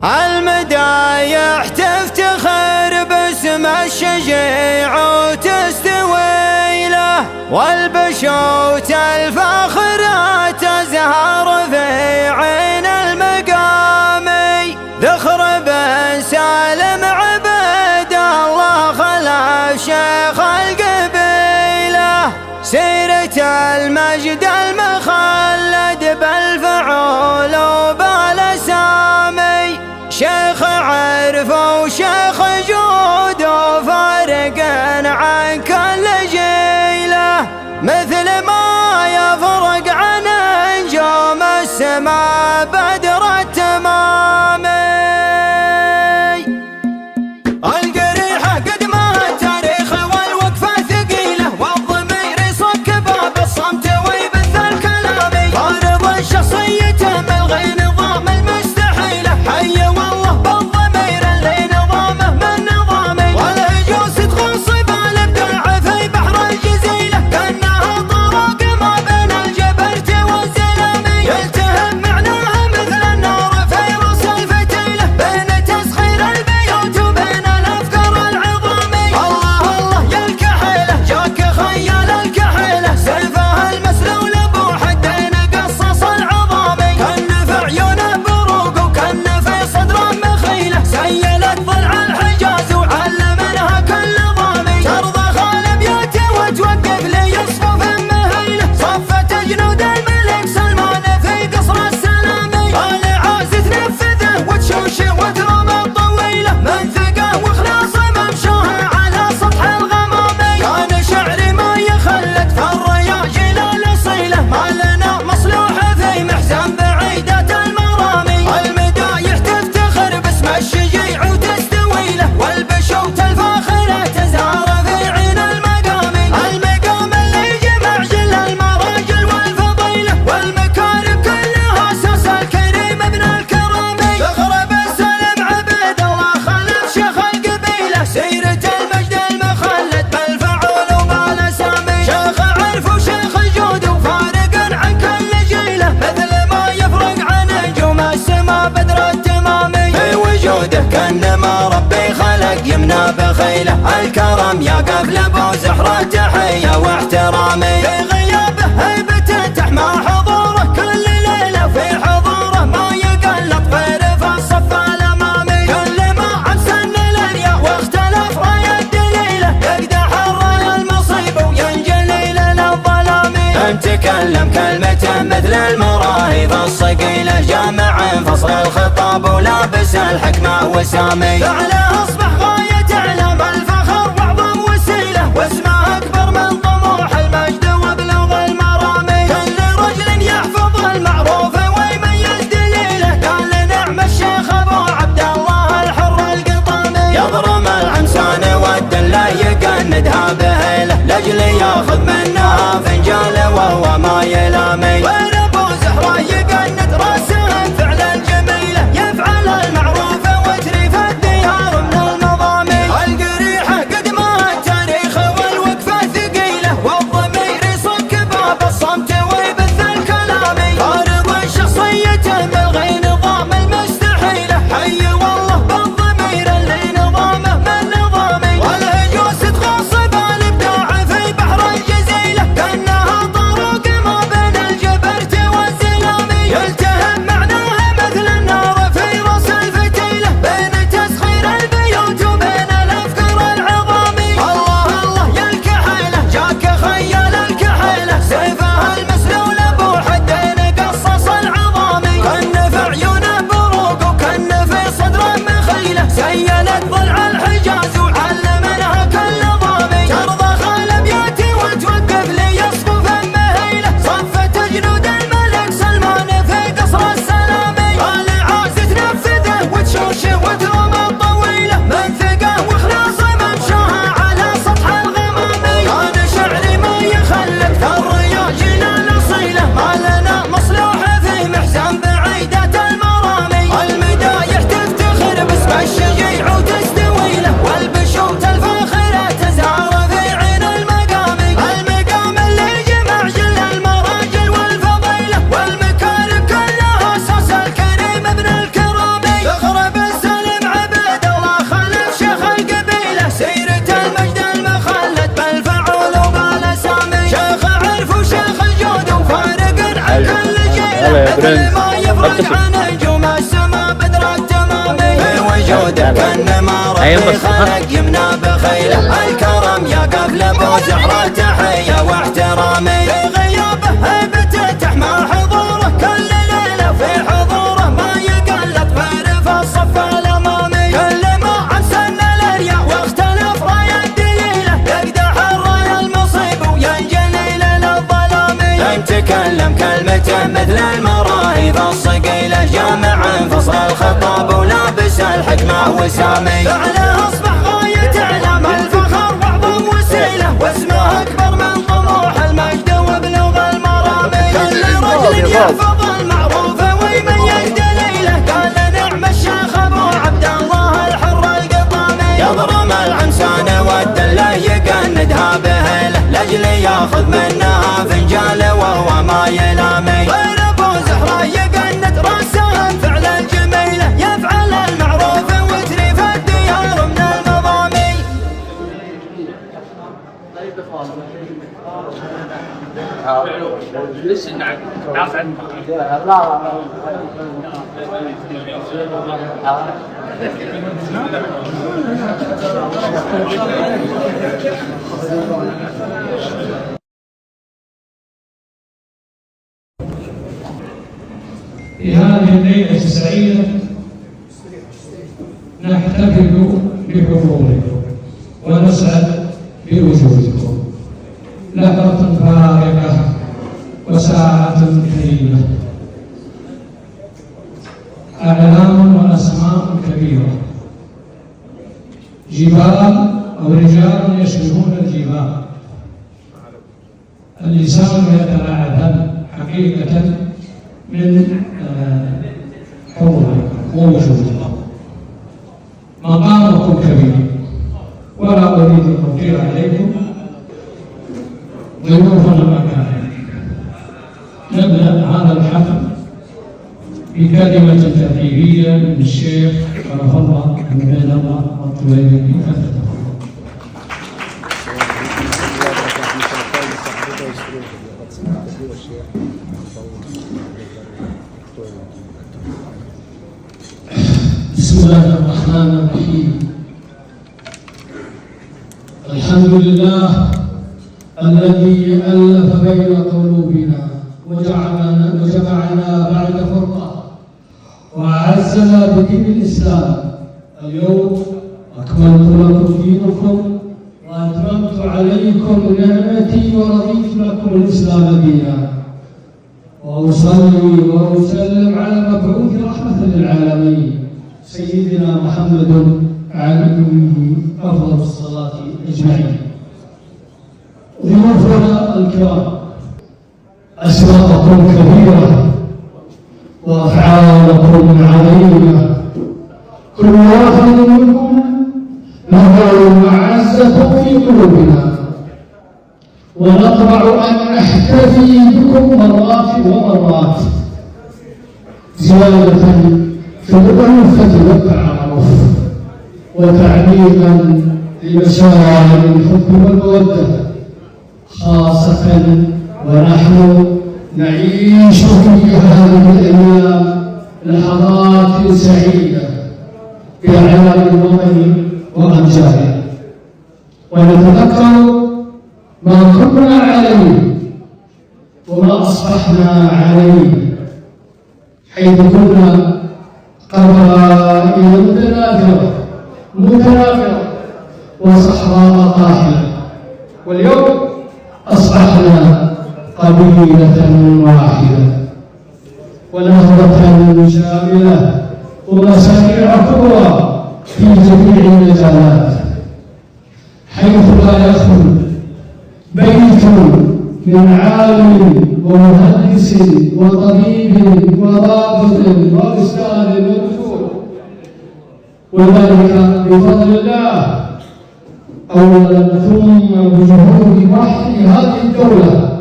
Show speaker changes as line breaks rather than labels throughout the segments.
المدايح تفتخر باسم الشجيع وتستوي له، والبشوت الفاخرة تزهر في عين المقامي. ذخر بن سالم عبد الله خلف شيخ القبيلة، سيرة المجد المخلد بالفعول وبالاسامي. شيخ عرف وشيخ جود وفارق عن كل جيله، مثل ما يفرق عن نجوم السماء بدر التمامي. القريحة قدمها التاريخ والوقفة ثقيلة، والضمير يصك باب الصمت ويبث الكلام. فارض الشخصية ملغي نظام المستحيلة، حي والله بالضمير اللي نظامه من نظامي. والهجوس تغصب الابداع في بحر الجزيلة، كانها طرق ما بين الجبرت والزلامي. يلتهم معناها مثل النار في رأس الفتيلة، بين تسخير البيوت وبين الافكار العظامي. الله الله يا الكحيلة، جاك خيال الكحيلة، سيفه المسلول ابو حدين قصص العظامي. كان في عيونه بروق وكان في صدره مخيله، سيلت ضلع الحجاز وعلمنها كل ضامي. ترضى خال بيوته وتوقف لي يصفف مهيله، صفت جنود الملك سلمان في قصر السلامي. قال عاز تنفذه وتشوش وترمى الطويله، من ثقه واخلاص ممشوها على سطح الغمامي. كان شعري ما يخلد في الرياجيل الاصيله، ما لنا مصلوح في محزن بعيده المرامي. المدايح تفتخر باسم الشجيع وتستوي له، والبشوت الفاخره تزهر في عين المقامي. المقام اللي جمع جل المراجل والفضيله، والمكارم كلها اساس الكريم ابن الكرامي. ذخر بن سالم عبد الله خلف شيخ القبيله، سيرة المجد المخلد بالفعول وبالاسامي. شيخ عرف وشيخ جود وفارق عن كل جيله، مثل ما يفرق عن نجوم السما بدر التمامي. في وجوده كانما ربي خلق يمنى بخيله، الكرم يقف لابو زحره تحيه واحترامي. في غيابه هيبته تحمى حضوره كل ليله، في حضوره ما يقلط غير في الصف الامامي. كل ما عن سن الارياء واختلف راي الدليله، يقدح الراي المصيب وينجلي للظلامي. تكلم كلمة مثل المراهيض الصقيله، جامع فصل الخطاب ولابس الحكمه وسامي. فعله اصبح غايه اعلام الفخر واعظم وسيله، واسمه اكبر من طموح المجد وبلوغ المرامي. كل رجل يحفظ المعروف ويميز دليله، قال نعم الشيخ ابو عبد الله الحر القطامي. يضرم العمسان والدله يقندها بهيله، لاجل ياخذ منها فنجاله وهو ما يلامي. وين ابو زهره يقند راسه فعلا جميله، يفعل المعروف وتريف الديار من المضامي. القريحه قدمها التاريخ والوقفه ثقيله، والضمير يصك باب الصمت ويبث الكلام. فارض كل ما يفرق عن نجوم السما بدر التمامي في وجودك كأنما ربي خلق يمنى بخيله الكرم يا قبل ابو زهرة تحية واحترامي في غيابه هيبته تحمى حضوره كل ليلة في حضوره ما يقلد غير في الصف الأمامي كل ما عسن الأرياء واختلف راية دليله يقدح الراية المصيب وينجلي للظلامي يتكلم كلمته مثل المراهي الصقيلة جامع فصل الخطاب ولابس الحكمة وسامي فعله أصبح غاية إعلام الفخر وأعظم وسيلة واسمه أكبر من طموح المجد وبلوغ المرامي كل رجل يحفظ المعروف ويميز دليله قال نعم الشيخ أبو عبد الله الحر القطامي يضرم العنسان والدلة يقندها بهيله لأجل ياخذ منها فنجال وهو ما يلامي غير أبو زهرة يقند راسه فعل الجميلة يفعل المعروف وتريف الديار من المضامي
ليش نعم عفوا
في هذه الليلة السعيدة نحتفل بحضوركم ونسعد بوجودكم لحظة فارقة وساعة كريمة أعلام وأسماء كبيرة جبال أو رجال يشبهون الجبال اللسان يتلعثم حقيقة من حضوركم ووجودكم مقامكم كبير ولا أريد أن أطيل عليكم ضيوفنا المكارم نبدأ هذا الحفل بكلمة تأثيرية من الشيخ شرف الله بن عبد الله الطويلي بسم الله الرحمن الرحيم الحمد لله الذي ألف بين قلوبنا وجمعنا بعد فرقة وأعزنا بدين الإسلام اليوم أكملت لكم دينكم وأتممت عليكم نعمتي ورضيت لكم الإسلام دينا وأصلي وأسلم على المبعوث رحمة للعالمين سيدنا محمد عليه أفضل الصلاة أجمعين. ضيوفنا الكرام أسماءكم كبيرة وأفعالكم عظيمة كل واحد منكم له معزة في قلوبنا ونطمع أن نحتفي بكم مرات ومرات زيادة في الألفة والتعارف وتعليقا لمشاعر الحب والمودة خاصة ونحن نعيش في هذه الأيام لحظات سعيدة في أعياد الوطن وأمجاده ونتذكر ما كنا عليه وما أصبحنا عليه حيث كنا قبائل متنافرة وصحراء قاحلة واليوم أصبحنا قبيلة واحدة ونهضة شاملة ومشاريع كبرى في جميع المجالات حيث لا يخلو بيت من عالم ومهندس وطبيب وضابط وأستاذ ودكتور وذلك بفضل الله أولا ثم بجهود وحي هذه الدولة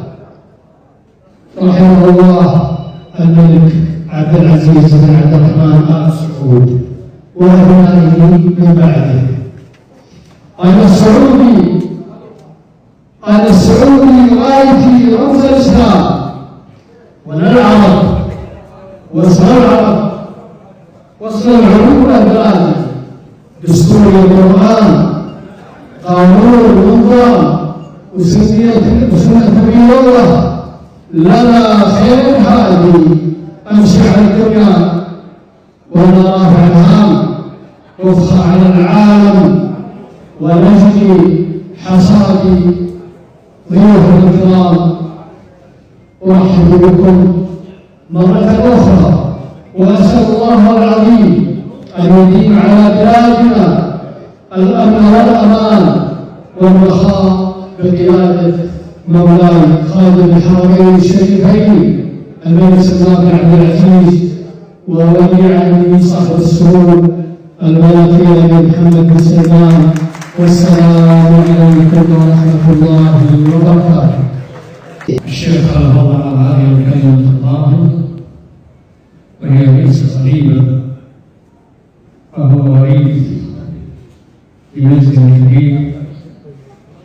رحمه الله الملك عبد العزيز بن عبد الرحمن آل سعود وأبنائه من بعده. أنا السعودي غايتي رمز الإسلام ولا العرب وصل العرب، وصل العلوم والبلاد، دستور القرآن، قانون ونظام وسنة نبي الله، لنا خير هادي أمشي على الدنيا ولا رافع الهام، وفخر على العالم ونجدي حصادي. ضيوف الكرام، أرحب بكم مرة أخرى، وأسأل الله العظيم أن يديم على بلادنا الأمن والأمان والرخاء بقيادة مولاي خادم الحرمين الشريفين الملك سلمان بن عبد العزيز، وولي عهده صاحب السرور الملك محمد بن سلمان. والسلام عليكم ورحمة الله وبركاته. الشيخ خلف الله على هذه الكلمة الطاهرة، وهي ليست غريبة، فهو وريث في منزل جديد،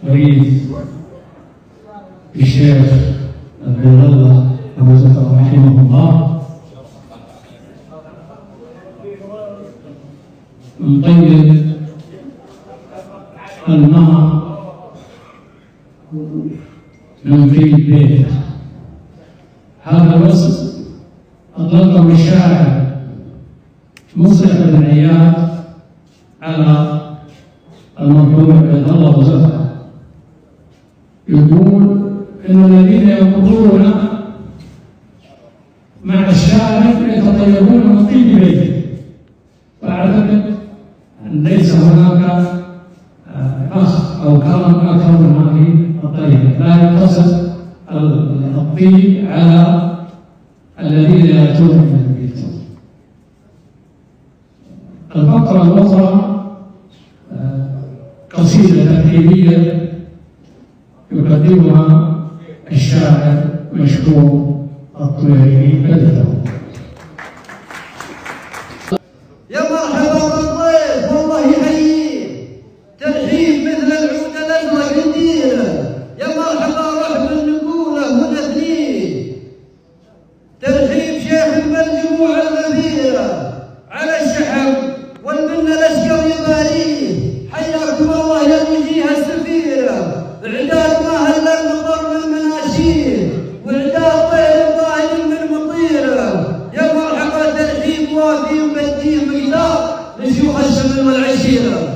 وريث الشيخ عبد الله أبو زكريا رحمه الله، من طيب النهر من في البيت. هذا الوصف أطلقه الشاعر مصلح بن عياد على المرحوم عبد الله أبو زكريا، يقول إن الذين يمرون مع الشاعر يتطيبون من طيب بيته، فأعتقد أن ليس هناك أخ أو كرم أكثر من هذه الطريقة، لا يقتصر الطيب على الذين يأتون من البيت. الفقرة الأخرى قصيدة ترحيبية يقدمها الشاعر مشكور الطويري بدره.
يا مرحبا بالضيف، والله يحييه ترحيب مثل العود الازرق نديره. يا مرحبا رحب نقوله ونثنيه، ترحيب شيخ من الجموع الغفيره على الشحم والمنه الاشقر يباريه. حياكم الله يا وجيه السفيره، اعداد ما هل المطر من مناشير، واعداد طير ظاهر من مطيره. يا مرحبا ترحيب وافي وبديه مقدار لشيوخ الشمل والعشيره.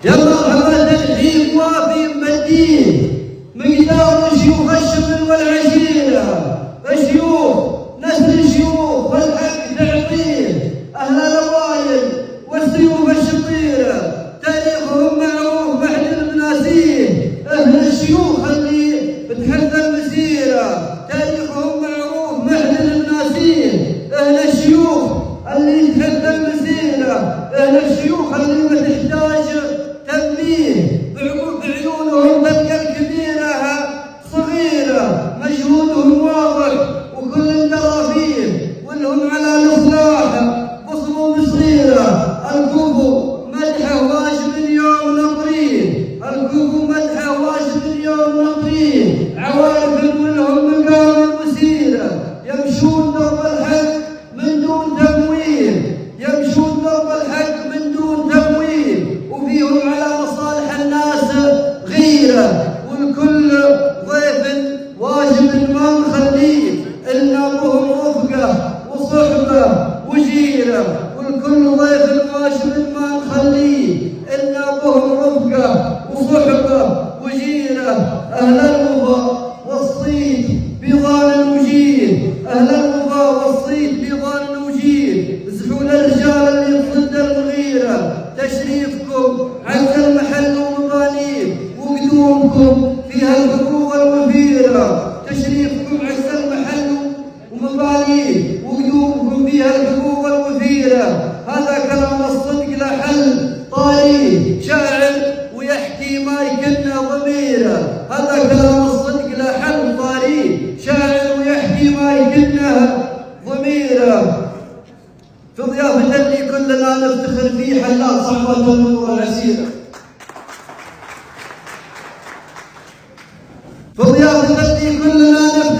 يا مرحبا ترحيب وافي بديه مقدار لشيوخ الشمل والعشيره. الشيوخ نسل الشيوخ والحق تعطيه، اهل الاوائل والسيوف الشطيره، تاريخهم معروف محل بناسيه. اهل الشيوخ اللي بتحدى المسيره، تاريخهم معروف محل بناسيه. اهل الشيوخ اللي تحدى المسيره، اهل الشيوخ اللي ما تحتاج تنبيه، بعيونهم تلقى الكبيره صغيره، مجهودهم واضح وكل درى فيه، ولهم على الاصلاح بصمه صغيره. الكوفو مدحه واجب يوم نطريه، الكوفو مدحه واجب يوم نطريه. عوارف منهم مقام المسيره، يمشون درب الحق من دون تمويل، يمشون درب الحق من دون تمويل، وفيهم على مصالح الناس غيره. والكل ضيف واجب ما نخليه، إن أبوهم رفقه وصحبه وجيره. والكل ضيف واجب ما نخليه، إن أبوهم رفقه وصحبه وجيره. أهل الوفا والصيت بيضان المجير، أهل الوفا والصيت بيضان المجير. زحول الرجال اللي ضد الغيره، تشريفكم عز المحل ومضانيه، وقدومكم فيها الحقوق الوفيره. تشريفكم عز المحل ومبانيه، وقدومكم فيها الحقوق الوفيره. هذا كلام الصدق لحل طاريه، شاعر ويحكي ما يكن ضميره. هذا كلام الصدق لحل طاريه، شاعر ويحكي ما يكنه ضميره. في ضيافة اللي كلنا نفتخر فيه، حلال صحبة النور والعسيره. في ضيافة اللي كلنا نفتخر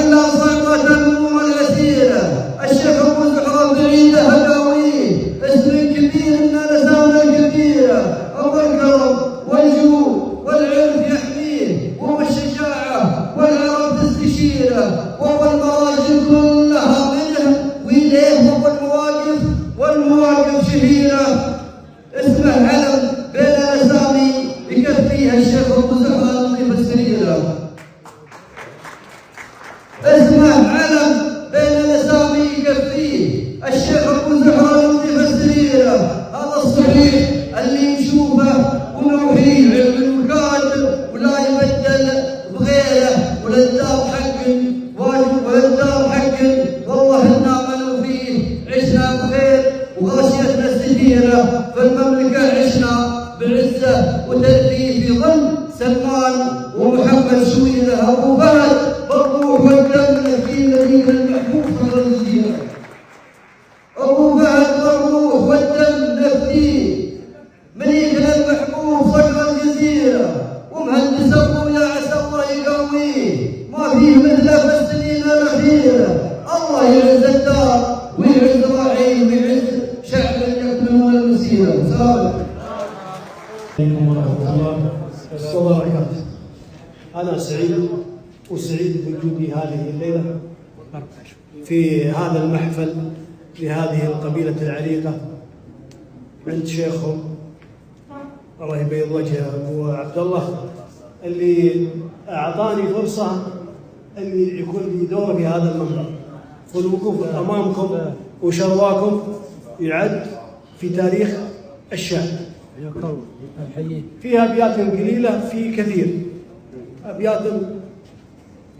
وكلها صعبة الأمور اليسيرة. الشيخ أبو زهرة بعيدة هداويه، اسم كبير من الأسامي الكبيرة، أبو الكرم والجود والعلم يحميه، والشجاعة والعرب تستشيره، والمراجل كلها منه وإليه، والمواقف شهيرة. اسمه علم بين الأسامي يكفيها الشيخ أبو زهرة المضيف السريرة. اسمه علم بين الأسامي يكفيه الشيخ أبو زهرة المضيف السريرة. هذا الصحيح اللي نشوفه ونوحيه علم وكاتب ولا يبدل بغيره، وللدار حق واجب وللدار حق. والله إنا منو فيه عشنا بخير وغاشيتنا السفيرة، في المملكة عشنا بعزة وترفيه في ظل سلمان ومحمد شويله. أبو فهد بالروح والدم في مدينة المحبوب صدر الجزيرة. أبو فهد بالروح والدم نفديه مدينة المحبوب صدر الجزيرة. ومهندس أبويا عسى الله يقويه، ما فيه مثله في السنين الأخيرة. الله يعز الدار ويعز راعيه ويعز شعب يكملون المسيرة. السلام
عليكم ورحمة الله وبركاته. أنا سعيد بوجودي هذه الليلة في هذا المحفل لهذه القبيلة العريقة عند شيخهم الله يبيض وجهه أبو عبد الله، اللي أعطاني فرصة أن يكون لي دور في هذا المنبر. والوقوف أمامكم وشرواكم يعد في تاريخ الشعب. فيها أبيات قليلة في كثير، أبيات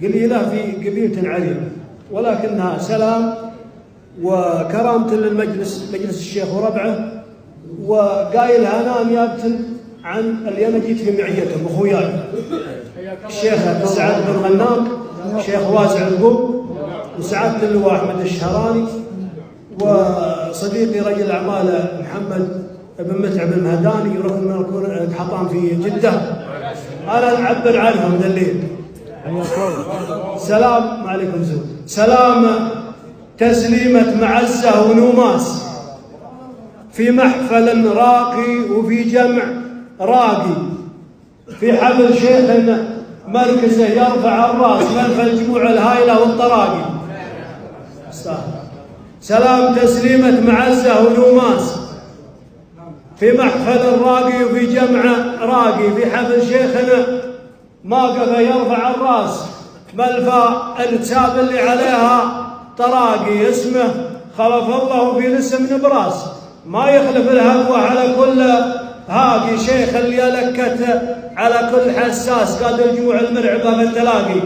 قليلة في قبيلة عريقة، ولكنها سلام وكرامة للمجلس، مجلس الشيخ وربعه. وقايلها أنا نيابة عن اللي أنا جيت في معيتهم أخوياي الشيخ سعد بن غنام، الشيخ واسع القب، وسعادة اللواء أحمد الشهراني، وصديقي رجل الأعمال محمد بن متعب المهداني ركن من الحطام في جدة. أنا أعبر عنهم ذا الليل. سلام عليكم زود. سلام تسليمة معزة ونوماس في محفل راقي وفي جمع راقي، في حفل شيخنا مركزه يرفع الراس ملف الجموع الهائلة والطراقي. سلام تسليمة معزة ونوماس في محفل راقي وفي جمع راقي، في حفل شيخنا موقفه يرفع الراس ملف الكتاب اللي عليها طراقي. اسمه خلف الله في الاسم نبراس، ما يخلف الهفوة على كل هاقي. شيخ اللي لكت على كل حساس قاد الجموع المرعبة بالتلاقي.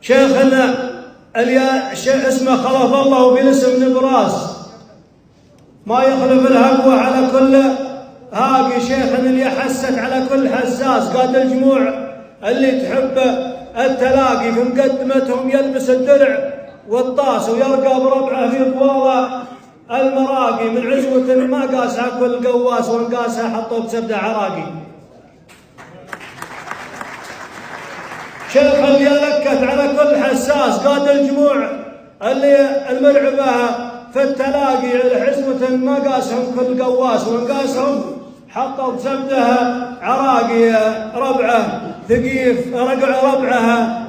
شيخنا اللي اسمه خلف الله في الاسم نبراس، ما يخلف الهفوة على كل هاقي. شيخنا اللي حست على كل حساس قاد الجموع اللي تحب التلاقي. في مقدمتهم يلبس الدرع والطاس ويرقى بربعه في طواله المراقي، من عزوة ما قاسها كل قواس وانقاسها حطوا بسبده عراقي. شيخ اللي لكت على كل حساس قاد الجموع اللي المرعبة في التلاقي، عزوة ما قاسهم كل قواس وانقاسهم حطوا بسبده عراقي. ربعه ثقيف ربعها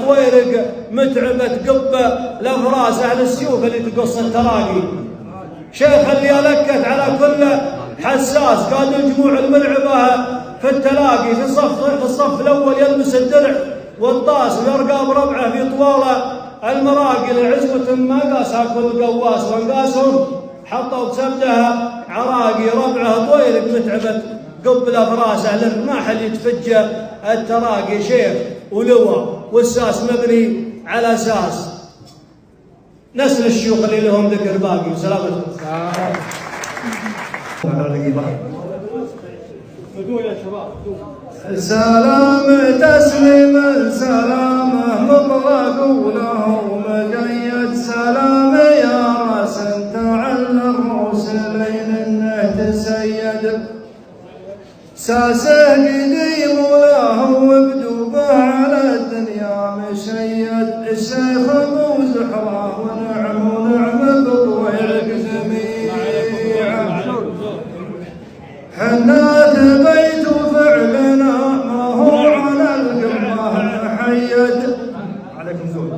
طويرق متعبة قبة لفراس أهل السيوف اللي تقص التراقي. شيخ اللي لكت على كل حساس قاد الجموع المرعبة في التلاقي، في الصف الأول يلبس الدرع والطاس ويرقى بربعه في طواله المراقي. لعزوة ما قاسها كل قواس وانقاسهم حطوا بسبدها عراقي. ربعه طويرق متعبة قبل فراس أهل الرماح اللي يتفجى التراقي. شيخ ولواء والساس مبني على اساس نسل الشيوخ اللي لهم ذكر باقي. وسلامتكم.
سلام تسليم سلامه مطلق وله مقيد. سلام يا راس انت على الروس لين انه تسيد. ساسه قديم وله بدوبه على الدنيا سيد الشيخ ابو زحره ونعم بطويلك جميع حنا تبيت فعلنا ما هو على القمه محيد عليكم زول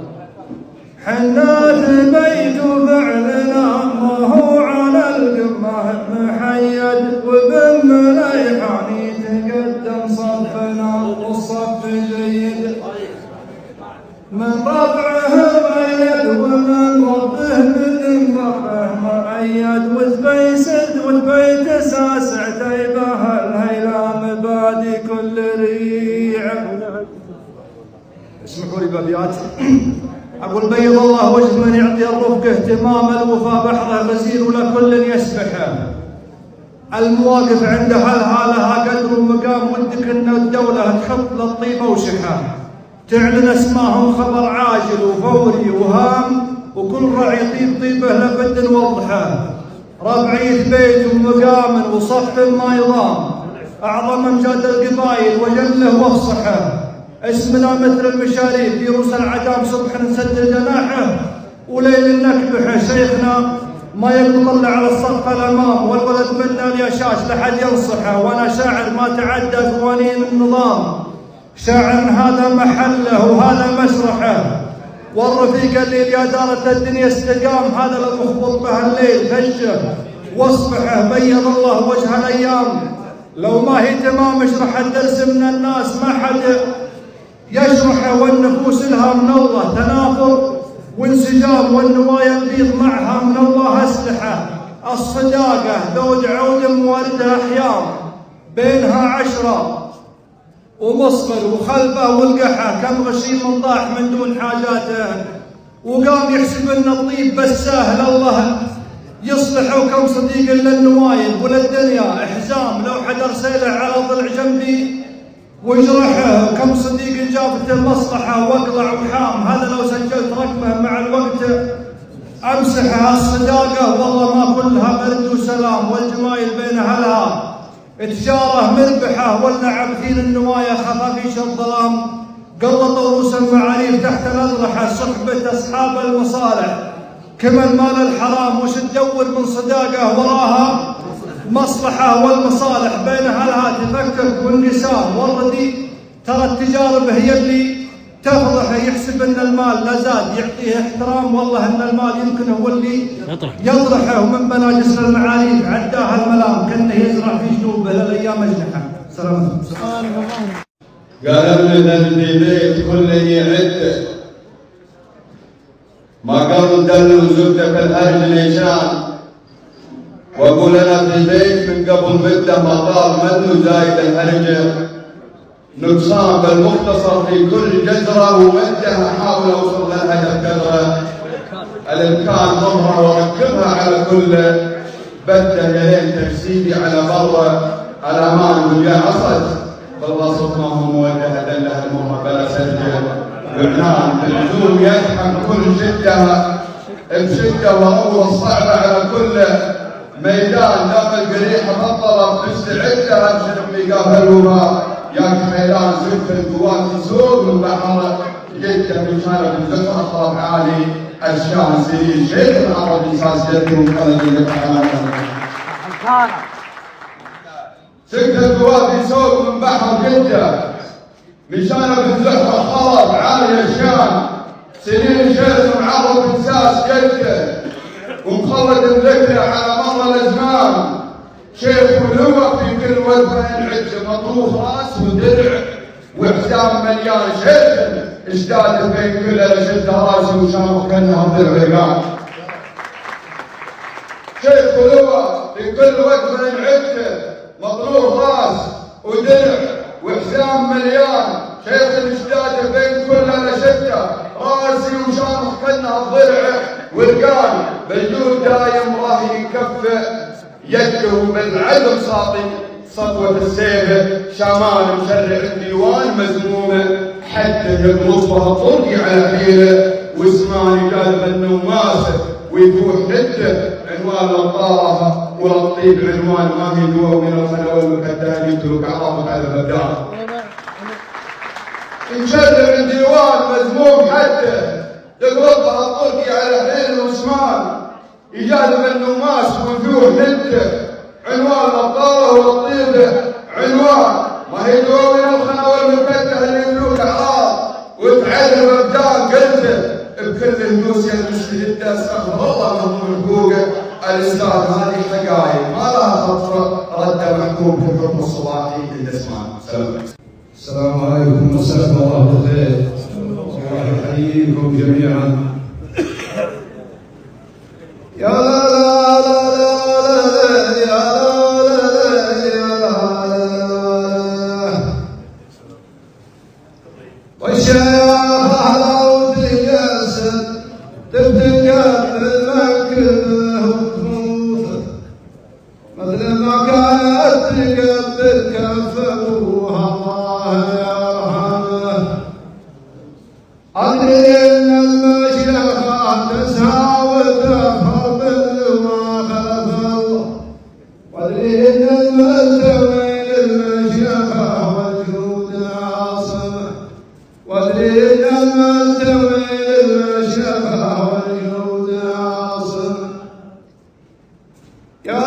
حنا تبيت فعلنا ما هو على القمه محيد وبن ريحاني تقدم صفنا والصف جيد من ربعه مؤيد ومن ربه من ربه مؤيد والبيت اساس عتيبه الهيلام بادي كل ريع. اسمحوا لي بابيات اقول بيض الله وجه من يعطي الرفق اهتمام الوفا بحره غزير ولكل يسبحه المواقف عند هالها قدر ومقام ودك ان الدوله تحط للطيبه وشحه تعلن اسماهم خبر عاجل وفوري وهام وكل راعي يطيب طيبه لابد نوضحه ربعيه بيت ومقام وصف ما يضام اعظم امجاد القبائل وجله وافصحه اسمنا مثل المشاريف في روس العدام صبح نسدل جناحه وليل نكبحه شيخنا ما يطلع على الصف الامام والولد منا اليشاش لحد ينصحه وانا شاعر ما تعدى قوانين النظام شاعر هذا محله وهذا مسرحه والرفيق اللي يا دارة الدنيا استقام هذا المخبط به الليل فجه واصبحه بيض الله وجه الايام لو ما هي تمام اشرح الدرس من الناس ما حد يشرحه والنفوس لها من الله تنافر وانسجام والنوايا البيض معها من الله اسلحه الصداقه ذود عود مواردها احيام بينها 10 ومصفر وخلفه والقحه كم غشيم طاح من دون حاجاته وقام يحسب ان الطيب بس سهل الله يصلح وكم صديق للنوايب وللدنيا احزام لو حد ارسله على ضلع جنبي وجرحه وكم صديق جابته المصلحه واقلع وحام هذا لو سجلت رقمه مع الوقت امسحها الصداقه والله ما كلها برد وسلام والجمايل بين اهلها تجاره مربحه والنعم ثين النوايا خفافيش الظلام قلطوا روس المعاريف تحت الاضرحه صحبه اصحاب المصالح كمن مال الحرام وش تدور من صداقه وراها مصلحه والمصالح بين اهلها تفكك والنساء والردي ترى التجارب هي اللي تفضحه يحسب ان المال لا زاد يعطيه احترام والله ان المال يمكن هو اللي يطرحه ومن بنى جسر المعاريف عداها الملام كانه يزرع في جنوبه للايام اجنحه. سلام.
قال ابن في بيت كل يعد ما قال دل وزبده في الارض ليشان واقول انا في بيت من قبل مده ما قال منه زايد الهرجه نقصان بالمختصر في كل جزره ومده احاول اوصل للهدف قدره الامكان ظهره واركبها على كل بده يا ليت تجسيدي على بره الامان ويا عصد بالوسط ما هو موجهه لها المره بلا سجه وعنان باللزوم يدحم كل جده بشده واول صعبه على كل ميدان دام القريحه بالطلب مستعد لها بشنو ميقاف الوباء يا خيلان زفت القوات تسوق من بحر جده بشارة الزفر اطراف عالي الشان سليل شيخ العربي ساسيته وخرج لك سكت القوات يسوق من بحر جده بشارة الزفر خلط عالي الشان سليل شيخ العربي ساس جده ومخلد الذكرى على مر الازمان شيخ ولوى في كل وجه العز مطروح راس ودرع وحزام مليان شيخ اشتاد بين كل اشد راسي وشامخ كانها درع قام شيخ ولوى في كل وجه العز مطروح راس ودرع وحزام مليان شيخ الاشتاد بين كل اشد راسي وشامخ كانها ضلع والقان بالجود دايم راهي يكفى يده بالعلم ساطي صفوة السيف شامان مشرع الديوان مزمومه حتى يضربها طرقي على حيله واسماني قلب النواسه ويفوح حده عنوان لطارها وللطيب عنوان ما هي دوا من الخلوه والكتاب يترك عرافه على الابدان. نشرب الديوان مزموم حتى يقربها الطرقي على حين وعثمان يجاد منه ماس وجوه نته عنوان الطاره والطيبه عنوان ما هي دواوين الخنا والمفتح اللي يملوك اعراض وتعرف ابدان قلته بكل النوس يا المسجد استغفر الله من حقوقه الاستاذ هذه حقائق ما لها خطره رد محكوم بالحكم الصباحي للاسمان.
السلام عليكم مساكم الله بالخير وأحييكم جميعا. يا لا لا لا لا يا لا لا والشيخ حلاوة الجسد تبتكى بالمكر وخوفه مثل ما كانت تقبل كف ابوها الله يرحمه. أدري إن المشيخة تسعى وتفخر بالما خلف الله وأدري إن الملتوين المشيخة والجود عاصمة وأدري إن الملتوين المشيخة والجود عاصمة. يا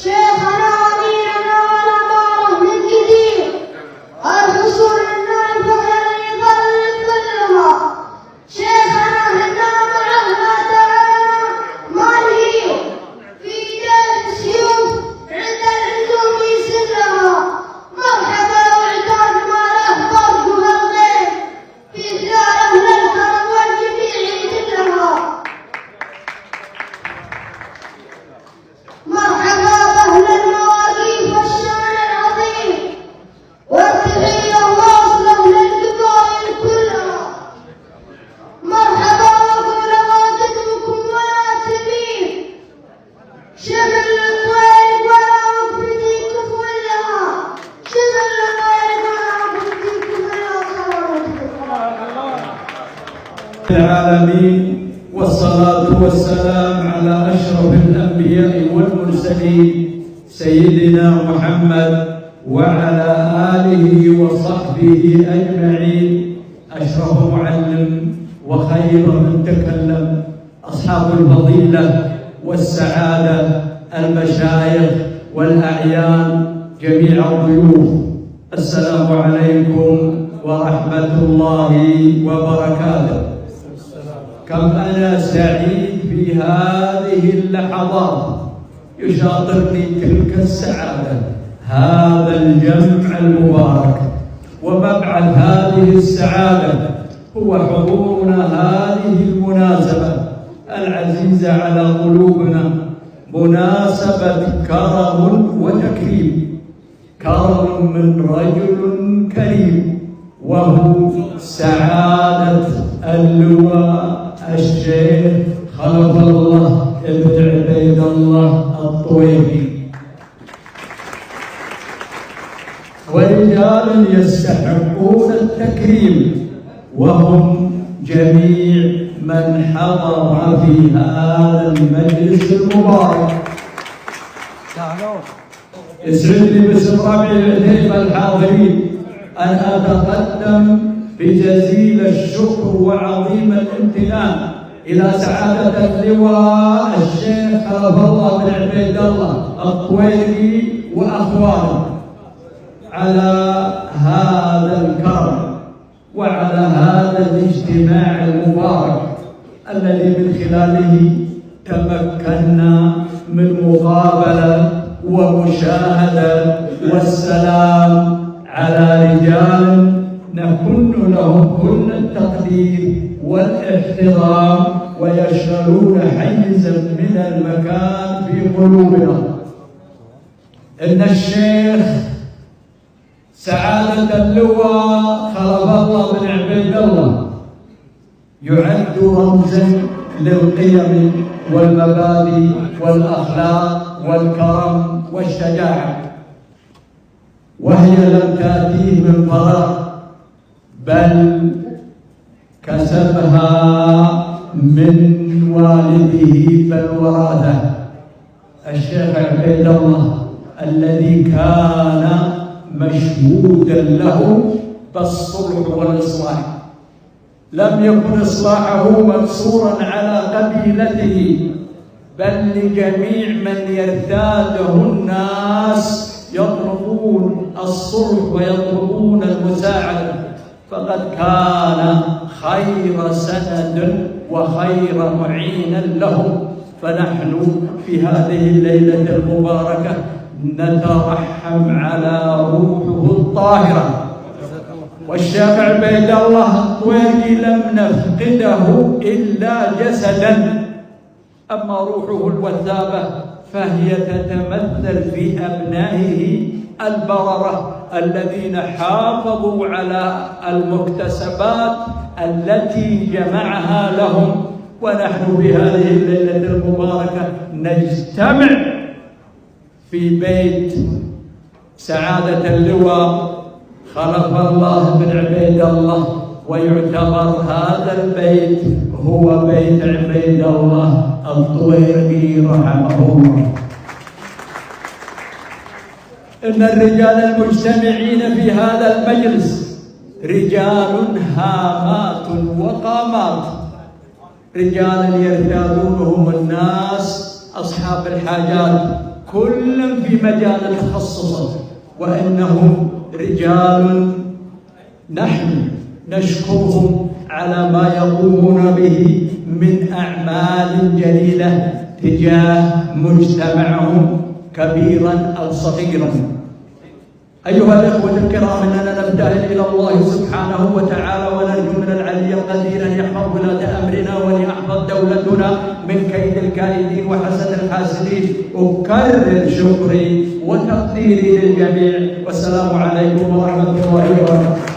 شيخنا
العالمين، والصلاة والسلام على أشرف الأنبياء والمرسلين سيدنا محمد وعلى آله وصحبه أجمعين. أشرف معلم وخير من تكلم، أصحاب الفضيلة والسعادة، المشايخ والأعيان، جميع الضيوف، السلام عليكم ورحمة الله وبركاته. كم أنا سعيد في هذه اللحظات، يشاطرني تلك السعادة، هذا الجمع المبارك. ومبعث هذه السعادة هو حضورنا هذه المناسبة العزيزة على قلوبنا، مناسبة كرم وتكريم، كرم من رجل كريم، وهو سعادة اللواء الشيخ خلف الله ابن عبيد الله الطويلي. ورجال يستحقون التكريم، وهم جميع من حضر في هذا المجلس المبارك. يسعدني باسم ربيع الهيبة الحاضرين أن أتقدم بجزيل الشكر وعظيم الامتنان إلى سعادة اللواء الشيخ خلف الله بن عبيد الله الطويلي وأخوانه على هذا الكرم وعلى هذا الاجتماع المبارك الذي من خلاله تمكنا من مقابلة ومشاهدة والسلام على رجال نكن لهم كل التقدير والاحترام، ويشغلون حيزا من المكان في قلوبنا. إن الشيخ سعادة اللواء خلف الله بن عبيد الله يعد رمزا للقيم والمبادئ والأخلاق والكرم والشجاعة، وهي لم تأتيه من فراغ، بل كسبها من والده بل وراثه الشيخ عبيد الله الذي كان مشهودا له بالصلح والإصلاح. لم يكن إصلاحه مقصورا على قبيلته، بل لجميع من يرتاده الناس يطلبون الصلح ويطلبون المساعدة، فقد كان خير سند وخير معين لهم. فنحن في هذه الليلة المباركة نترحم على روحه الطاهرة. والشيخ عبيد الله الطويلي لم نفقده إلا جسدا، أما روحه الوثابة فهي تتمثل في أبنائه البررة الذين حافظوا على المكتسبات التي جمعها لهم. ونحن في هذه الليلة المباركة نجتمع في بيت سعادة اللواء خلف الله بن عبيد الله، ويعتبر هذا البيت هو بيت عبيد الله الطويلي رحمه الله. إن الرجال المجتمعين في هذا المجلس رجال هامات وقامات، رجال يرتادونهم الناس أصحاب الحاجات، كل في مجال تخصصه، وإنهم رجال نحن نشكرهم على ما يقومون به من أعمال جليلة تجاه مجتمعهم كبيرا أو صغيرا. أيها الأخوة الكرام، إننا نبتهل إلى الله سبحانه وتعالى ونرجو من العلي القدير أن يحفظ ولاة أمرنا وأن يحفظ دولتنا من كيد الكائدين وحسد الحاسدين. أكرر شكري وتقديري للجميع، والسلام عليكم ورحمة الله وبركاته.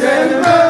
Sen